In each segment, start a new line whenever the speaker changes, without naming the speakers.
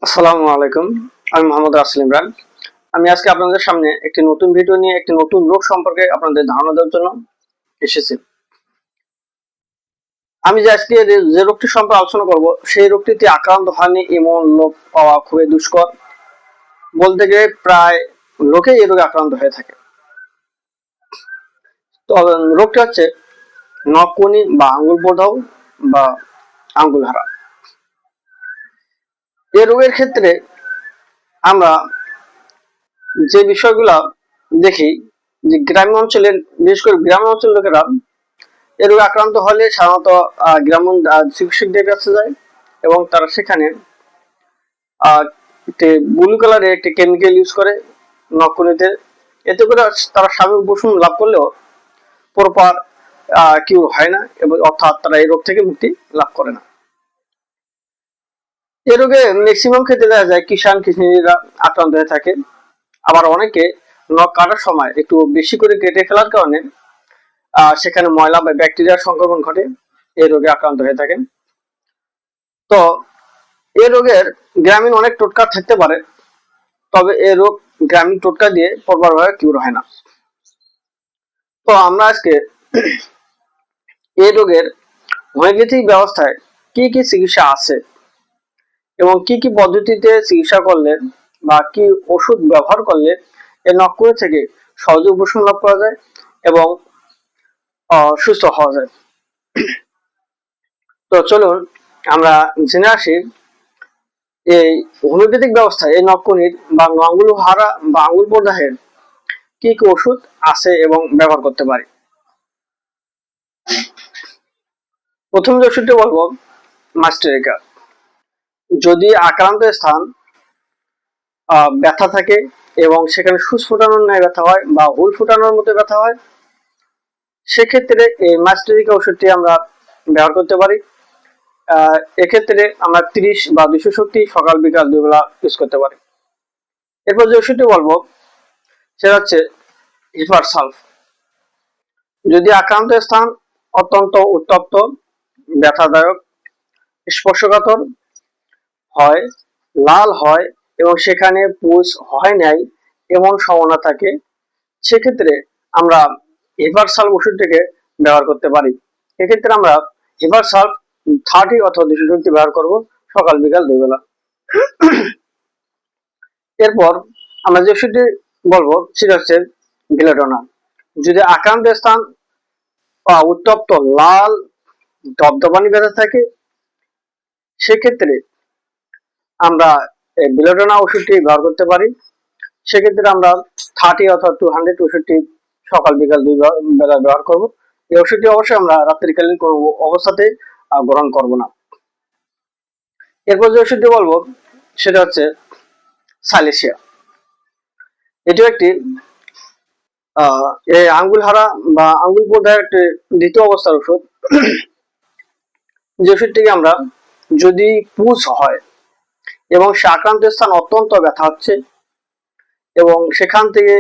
আসসালামু আলাইকুম। আমি মোহাম্মদ রাসেল ইমরান। আমি আজকে আপনাদের সামনে একটি নতুন ভিডিও নিয়ে একটি নতুন রোগ সম্পর্কে আপনাদের ধারণা দেওয়ার জন্য এসেছি। আমি আজকে যে রোগটি সম্পর্কে আলোচনা করব, সেই রোগটিতে আক্রান্ত হয়নি এমন লোক পাওয়া খুবই দুষ্কর। বলতে গেলে প্রায় লোকেই এই রোগে আক্রান্ত হয়ে থাকে। তো রোগটি হচ্ছে নখকুনি বা আঙ্গুল প্রদাহ বা আঙ্গুল হারা। এই রোগের ক্ষেত্রে আমরা যে বিষয়গুলা দেখি, যে গ্রামীণ অঞ্চলের, বিশেষ করে গ্রামীণ অঞ্চলের লোকেরা এ রোগে আক্রান্ত হলে সাধারণত গ্রামীণ চিকিৎসকদের কাছে যায় এবং তারা সেখানে একটি ব্লু কালারের একটি কেমিক্যাল ইউজ করে নখকুনিতে। এতে করে তারা স্বাভাবিক উপশম লাভ করলেও প্রপার কিউর হয় না, এবং অর্থাৎ তারা এই রোগ থেকে মুক্তি লাভ করে না। এই রোগে ম্যাক্সিমাম ক্ষেত্রে দেখা যায় কিষান কিশানীরা আক্রান্ত হয়ে থাকে। আবার অনেকে নখ কাটার সময় একটু বেশি করে কেটে ফেলার কারণে সেখানে ময়লা বা ব্যাকটেরিয়ার সংক্রমণ ঘটে, এই রোগে আক্রান্ত হয়ে থাকেন। তো এই রোগের গ্রামীণ অনেক টোটকা থাকতে পারে, তবে এই রোগ গ্রামীণ টোটকা দিয়ে প্রপারভাবে কিউর হয় না। তো আমরা আজকে এই রোগের হোমিওপ্যাথিক ব্যবস্থায় কি কি চিকিৎসা আছে এবং কি কি পদ্ধতিতে চিকিৎসা করলে বা কি ওষুধ ব্যবহার করলে এই নখকুনি থেকে সহজে উপশম লাভ করা যায় এবং সুস্থ হওয়া যায়। তো চলুন আমরা জেনে আসি এই হোমিওপ্যাথিক ব্যবস্থায় এই নখকুনির বা আঙ্গুল হারা বা আঙ্গুল প্রদাহের কি কি ওষুধ আছে এবং ব্যবহার করতে পারি। প্রথম যে ওষুধটি বলবো মাস্টেরিকা। যদি আক্রান্ত স্থান ব্যথা থাকে এবং সেখানে সুচ ফোটানোর ন্যায় ব্যথা হয় বা হুল ফোটানোর মতো ব্যথা হয়, সেক্ষেত্রে এই মাস্টেরিকা ওষুধটি আমরা ব্যবহার করতে পারি। এক্ষেত্রে আমরা 30 বা 200 শক্তি সকাল বিকাল 2 বেলা ইউজ করতে পারি। এরপর যে ওষুধটি বলবো সেটা হচ্ছে হিপারসালফ। যদি আক্রান্ত স্থান অত্যন্ত উত্তপ্ত, ব্যথাদায়ক, স্পর্শকাতর হয়, লাল হয় এবং সেখানে পুজ হয় নাই এমন সম্ভাবনা থাকে, সেক্ষেত্রে আমরা হিপারসালফ ওষুধটিকে ব্যবহার করতে পারি। এক্ষেত্রে আমরা হিপারসালফ 30 অথবা 200 শক্তি ব্যবহার করব সকাল বিকাল 2 বেলা। এরপর আমরা যে ওষুধটি বলবো সেটা হচ্ছে বেলাডোনা। যদি আক্রান্ত স্থান উত্তপ্ত, লাল, দপদপানি ব্যথা থাকে, সেক্ষেত্রে আমরা বেলাডোনা ওষুধটি ব্যবহার করতে পারি। সেক্ষেত্রে আমরা 30 অথবা 200 ওষুধটি সকাল বিকাল 2 বেলা ব্যবহার করব। এই ওষুধটি অবশ্যই আমরা রাত্রিকালীন কোনো অবস্থাতে গ্রহণ করব না। এরপর যে ওষুধটি বলবো সেটা হচ্ছে সাইলেশিয়া। এটিও একটি এই আঙ্গুল হারা বা আঙ্গুল প্রদাহের একটি দ্বিতীয় অবস্থার ওষুধ। যে ওষুধটিকে আমরা, যদি পুজ হয় এবং সে আক্রান্ত স্থান অত্যন্ত ব্যথা হচ্ছে এবং সেখান থেকে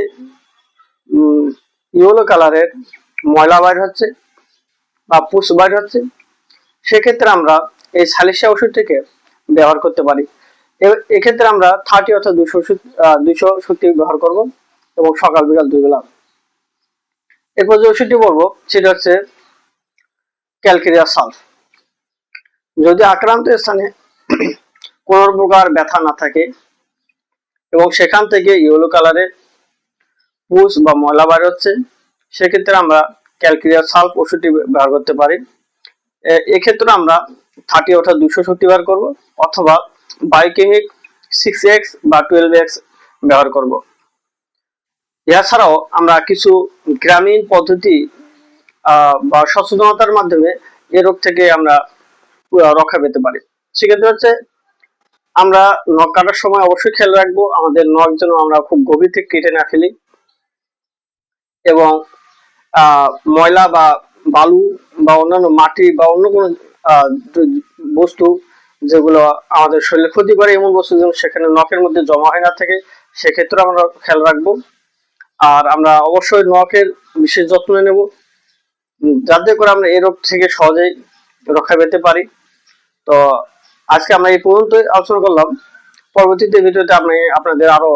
ইয়েলো কালারের ময়লা বাইর হচ্ছে বা পুষ বাইর হচ্ছে, সেক্ষেত্রে আমরা এই সাইলেশিয়া ওষুধটিকে ব্যবহার করতে পারি। এক্ষেত্রে আমরা 30 অথবা 200 শক্তি ব্যবহার করব এবং সকাল বিকাল 2 বেলা। এরপর যে ওষুধটি বলবো সেটা হচ্ছে ক্যালকেরিয়া সালফ। যদি আক্রান্ত স্থানে কোন প্রকার ব্যথা না থাকে এবং সেখান থেকে ইয়েলো কালারের পুষ বা ময়লা বার হচ্ছে, সেক্ষেত্রে আমরা ক্যালকেরিয়া সালফ ওষুধটি ব্যবহার করতে পারি। এক্ষেত্রে আমরা 30 অথবা 200 শক্তি ব্যবহার করব অথবা বায়োকেমিক 6x বা 12x ব্যবহার করব। এছাড়াও আমরা কিছু গ্রামীণ পদ্ধতি বা সচেতনতার মাধ্যমে এই রোগ থেকে আমরা রক্ষা পেতে পারি। সেক্ষেত্রে হচ্ছে আমরা নখ কাটার সময় অবশ্যই খেয়াল রাখবো আমাদের নখ যেন আমরা খুব গভীর থেকে কেটে না ফেলি, এবং ময়লা বা বালু বা অন্যান্য মাটি বা অন্য কোনো বস্তু যেগুলো আমাদের শরীরে ক্ষতি করে এমন বস্তু যেন সেখানে নখের মধ্যে জমা হয় না থাকে, সেক্ষেত্রে আমরা খেয়াল রাখবো। আর আমরা অবশ্যই নখের বিশেষ যত্ন নেব, যাতে করে আমরা এই রোগ থেকে সহজেই রক্ষা পেতে পারি। তো আজকে আমরা এই পর্যন্ত আলোচনা করলাম। পরবর্তীতে ভিডিওতে আমি আপনাদের আরো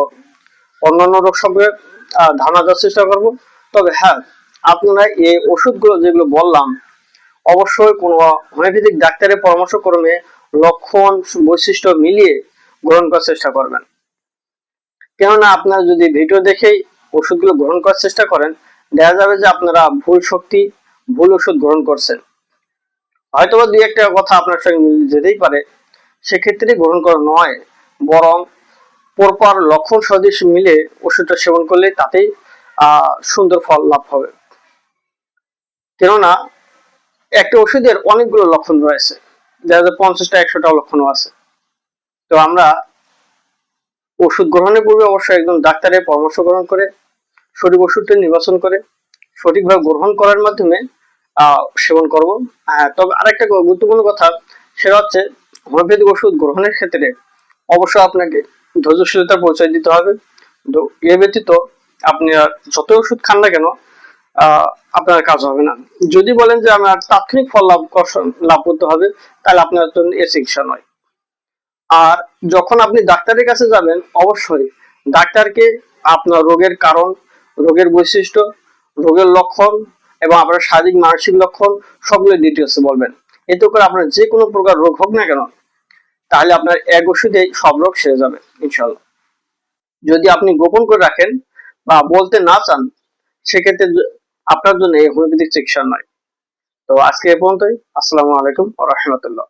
অন্যান্য রোগ সম্পর্কে ধারণা দেওয়ার চেষ্টা করব। তবে হ্যাঁ, আপনারা এই ওষুধগুলো যেগুলো বললাম অবশ্যই কোনো হোমিওপ্যাথিক ডাক্তারের পরামর্শ ক্রমে লক্ষণ বৈশিষ্ট্য মিলিয়ে গ্রহণ করার চেষ্টা করবেন। কেননা আপনারা যদি ভিডিও দেখেই ওষুধগুলো গ্রহণ করার চেষ্টা করেন, দেখা যাবে যে আপনারা ভুল ওষুধ গ্রহণ করছেন। হয়তোবা দুই একটা কথা আপনার সঙ্গে মিলে যেতেই পারে, সেক্ষেত্রে গ্রহণ করা নয়, বরং পরপর লক্ষণ সদৃশ মিলে ওষুধটা সেবন করলে তাতেই সুন্দর ফল লাভ হবে। কেননা একটা ওষুধের অনেকগুলো লক্ষণ রয়েছে, দেখা যায় 50টা 100টা লক্ষণও আছে। তো আমরা ওষুধ গ্রহণের পূর্বে অবশ্যই একজন ডাক্তারের পরামর্শ গ্রহণ করে সঠিক ওষুধটি নির্বাচন করে সঠিকভাবে গ্রহণ করার মাধ্যমে সেবন করব। তবে আরেকটা গুরুত্বপূর্ণ কথা, সেটা হচ্ছে হোমিওপ্যাথিক ওষুধ গ্রহণের ক্ষেত্রে অবশ্যই আপনাকে ধৈর্যশীলতার পরিচয় দিতে হবে। তো এ ব্যতীত আপনি যত ওষুধ খান না কেন আপনার কাজ হবে না। যদি বলেন যে আমার তাৎক্ষণিক ফল লাভ করতে হবে, তাহলে আপনার জন্য এ চিকিৎসা নয়। আর যখন আপনি ডাক্তারের কাছে যাবেন, অবশ্যই ডাক্তারকে আপনার রোগের কারণ, রোগের বৈশিষ্ট্য, রোগের লক্ষণ এবং আপনার শারীরিক মানসিক লক্ষণ সবগুলো ডিটেলসে বলবেন। এতে করে আপনার যে কোনো প্রকার রোগ হোক না কেন, তাহলে আপনার এক ওষুধেই সব রোগ সেরে যাবে ইনশাল্লাহ। যদি আপনি গোপন করে রাখেন বা বলতে না চান, সেক্ষেত্রে আপনার জন্য এই হোমিওপ্যাথিক চিকিৎসা নয়। তো আজকে এ পর্যন্তই। আসসালামু আলাইকুম ওয়া রাহমাতুল্লাহ।